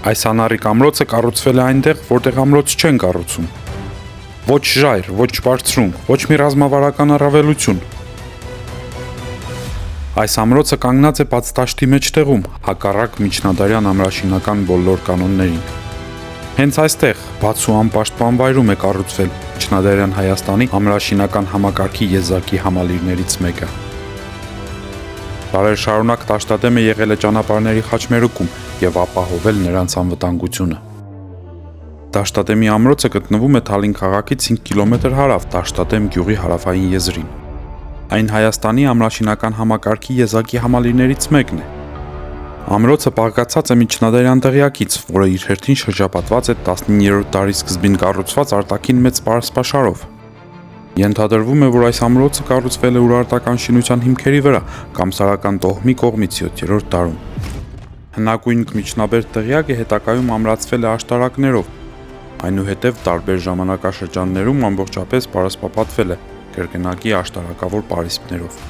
Այս անառիկ ամրոցը կառուցվել է այնտեղ, որտեղ ամրոց չեն կառուցում։ Ոչ ժայռ, ոչ բարձրունք, ոչ մի ռազմավարական առավելություն։ Այս ամրոցը կանգնած է բաց դաշտի մեջտեղում, հակառակ միջնադարյան ամրաշինական բոլոր կանոններին։ Հենց այստեղ, բաց ու անպաշտպան վայրում է կառուցվել միջնադարյան Հայաստանի ամրաշինական համակարգի եզակի համալիրներից մեկը։ Դարեր շարունակ Դաշտադեմը եղել է ճանապարհների խաչմերուկում եւ ապահովել նրանց անվտանգությունը։ Դաշտադեմի ամրոցը գտնվում է Թալին քաղաքից 5 կիլոմետր հարավ Դաշտադեմ գյուղի հարավային եզրին։ Այն Հայաստանի ամրաշինական համակարգի եզակի համալիրներից մեկն է։ Ամրոցը բաղկացած է միջնադարյան դղյակից, որը իր հերթին շրջապատված է 19-րդ դարի սկզբին կառուցված արտաքին մեծ պարսպաշարով։ Ենթադրվում է, որ այս ամրոցը կառուցվել է ուրարտական շինության հիմքերի վրա կամ Սարական տոհմի կողմից 7-րդ դարում։ Հնագույն միջնաբերդ դղյակը հետագայում ամրացվել է աշտարակներով, այնուհետև տարբեր ժամանակաշրջաններում ամբողջապես պարսպապատվել է կրկնակի աշտարակավոր պարիսպներով։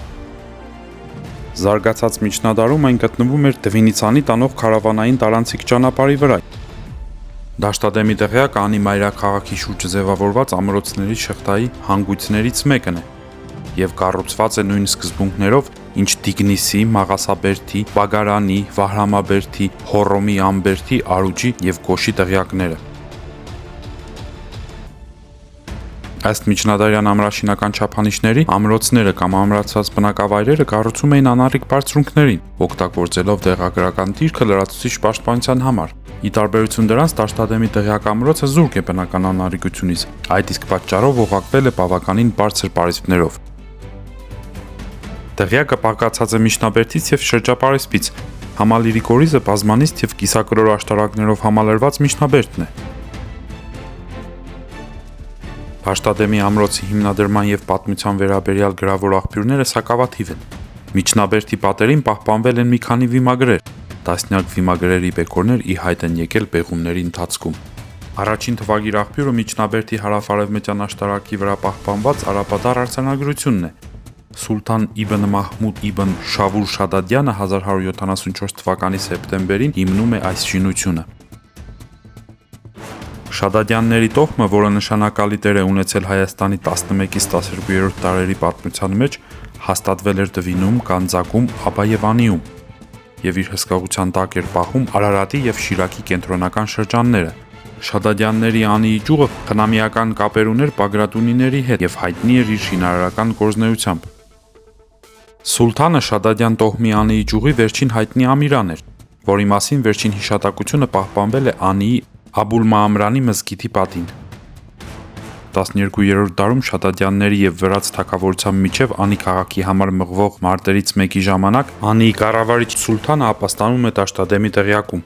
Զարգացած միջնադարում այն գտնվում էր Դվինիցանի տանող քարավանային տարանցիկ ճանապարհի վրա։ Դաշտադեմի դղյակը անի մայրաքաղաքի շուրջ ձևավորված ամրոցների շղթայի հանգույցներից մեկն է եւ կառուցված է նույն սկզբունքներով, ինչ Դիգնիսի, Մաղասաբերդի, Բագարանի, Վահրամաբերդի, Հոռոմի Ամբերդի, Արուջի եւ Գոշի դղյակները։ Ըստ միջնադարյան ամրաշինական չափանիշների, ամրոցները կամ ամրացված բնակավայրերը կառուցում էին անառիկ բարձրունքներին, օգտագործելով դեղագրական դիրքը լրացուցիչ պաշտպանության համար։ Ի տարբերություն դրանց, Դաշտադեմի դղյակ ամրոցը զուրկ է բնական անառիկությունից, այդ իսկ պատճառով օղակվել է բավականին բարձր պարիսպներով։ Դղյակը բաղկացած է միջնաբերդից եւ շրջապարիսպից։ Համալիրի կորիզը բազմանիստ եւ կիսակրոր աշտարակներով համալրված միջնաբերդն է։ Դաշտադեմի ամրոցի հիմնադրման եւ պատմության վերաբերյալ գրավոր աղբյուրները սակավաթիվ են։ Միջնաբերդի պատերին պահպանվել են մի քանի վիմագրեր, տասնյակ վիմագրերի բեկորներ ի հայտ են եկել պեղումների ընթացքում։ Առաջին թվագիր աղբյուրը Միջնաբերդի հարավ-արևմտյան աշտարակի վրա պահպանված արաբադար արձանագրությունն է։ Սուլթան Իբն Մահմուդ Իբն Շավուր Շադադյանը 1174 թվականի սեպտեմբերին հիմնում է այս շինությունը։ Շադադյանների տոհմը, որը նշանակալի դեր է ունեցել Հայաստանի 11-ից 12-րդ դարերի պատմության մեջ, հաստատվել էր Դվինում, Գանձակում, ապա եւ Անիում, եւ իր հսկողության տակ էր պահում Արարատի եւ Շիրակի կենտրոնական շրջանները։ Շադադյանների Անիի ճյուղը խնամիական կապեր ուներ Բագրատունիների հետ եւ հայտնի էր իր շինարարական գործունեությամբ։ Սուլթանը Շադադյան տոհմի Անիի ճյուղի վերջին հայտնի ամիրան էր, որի մասին վերջին հիշատակությունը պահպանվել է Անիի Աբուլ Մաամրանի մզկիթի պատին։ 12-րդ դարում Շադադյանների եւ վրաց թագավորության միջև Անի քաղաքի համար մղվող մարտերից մեկի ժամանակ Անիի կառավարիչ Սուլթանը ապաստանում է Դաշտադեմի դղյակում։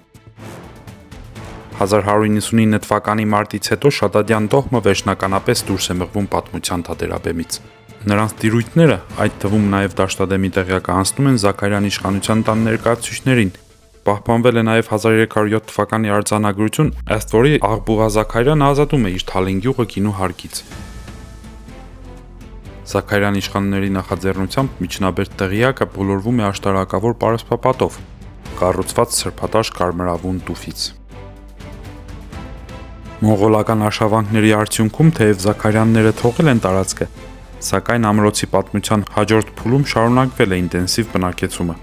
1199 թվականի մարտից հետո Շադադյան տոհմը վերջնականապես դուրս է մղվում պատմության թատերաբեմից։ Նրանց տիրույթները, այդ թվում նաև Դաշտադեմի դղյակը, անցնում են Զաքարյան իշխանության տան ներկայացուցիչներին։ Պահպանվել է նաև 1307 թվականի արձանագրություն, ըստ որի Աղբուղա Զաքարյանը ազատում է իր Թալին գյուղը գինու հարկից։ Զաքարյան իշխանների նախաձեռնությամբ միջնաբերդ դղյակը բոլորվում է աշտարակավոր պարսպապատով, կառուցված սրբատաշ կարմրավուն տուֆից։ Մոնղոլական արշավանքների արդյունքում, թեև Զաքարյանները թողել են տարածքը, սակայն ամրոցի պատմության հաջորդ փուլում շարունակվել է ինտենսիվ բնակեցումը։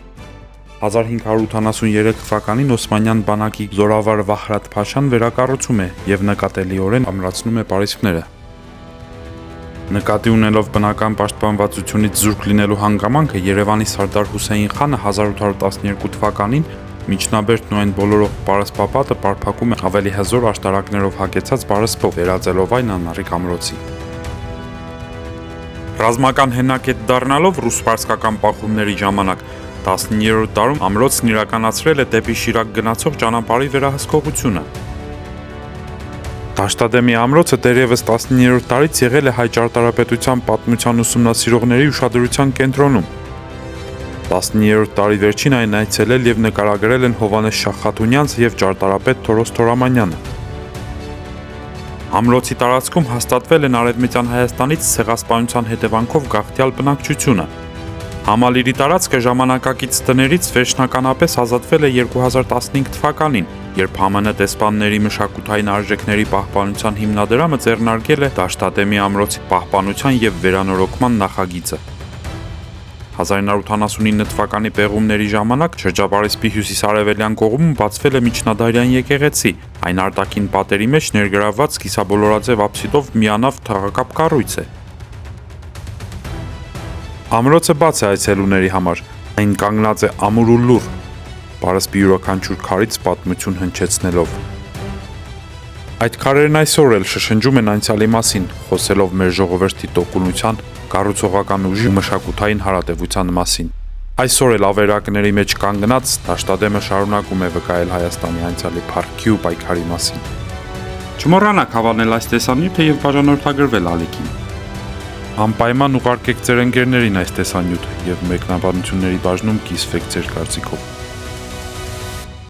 1583 թվականին Օսմանյան բանակի զորավար Վահրատ Փաշան վերակառուցում է եւ նկատելիորեն ամրացնում է պարիսպները։ Նկատի ունելով բնական պաշտպանվածությունից զուրկ լինելու հանգամանքը, Երևանի Սարդար Հուսեյն խանը 1812 թվականին միջնաբերդն ու այն բոլորով պարսպապատը պարփակում է ավելի հզոր աշտարակներով հագեցած պարսպով, վերածելով այն անառիկ ամրոցի։ Ռազմական հենակետ դառնալով ռուս-պարսկական պահումների ժամանակ 19-րդ դարում ամրոցն իրականացրել է դեպի Շիրակ գնացող ճանապարհի վերահսկողությունը։ Դաշտադեմի ամրոցը դեռևս 19-րդ դարից եղել է հայ ճարտարապետության պատմության ուսումնասիրողների ուշադրության կենտրոնում։ 19-րդ դարի վերջին այն այցելել եւ նկարագրել են Հովհաննես Շահխաթունյանց եւ ճարտարապետ Թորոս Թորամանյանը։ Ամրոցի տարածքում հաստատվել են Արևմտյան Հայաստանից ցեղասպանության հետևանքով գաղթյալ բնակչությունը։ Համալիրի տարածքը ժամանակակից տներից վերջնականապես ազատվել է 2015 թվականին, Երբ ԱՄՆ դեսպանների մշակութային արժեքների պահպանության հիմնադրամը ձեռնարկել է Դաշտադեմի ամրոցի պահպանության և վերանորոգման նախագիծը։ 1979 թվականի պեղումների ժամանակ շրջապարիսպի հյուսիսարևելյան կողմում բացվել է միջնադարյան եկեղեցի, այն արտաքին պատերի մեջ ներգրավված կիսաբոլորաձև աբսիդով միանավ թաղակապ կառույց է։ Ամրոցը բաց է այցելուների համար, այն կանգնած է ամուր ու լուռ, պարսպի յուրաքանչյուր քարից պատմություն հնչեցնելով։ Այդ քարերն այսօր էլ շշնջում են անցյալի մասին, խոսելով մեր ժողովրդի տոկունության, կառուցողական ուժի ու մշակութային հարատևության մասին։ Այսօր էլ ավերակների մեջ կանգնած Դաշտադեմը շարունակում է վկայել Հայաստանի անցյալի փառքի ու պայքարի մասին։ Չմոռանաք հավանել այս տեսանյութը և բաժանորդագրվել ալիքին։ Անպայման ուղարկեք ձեր ընկերներին այս տեսանյութը և մեկնաբանությունների բաժնում կիսվեք ձեր կարծիքով։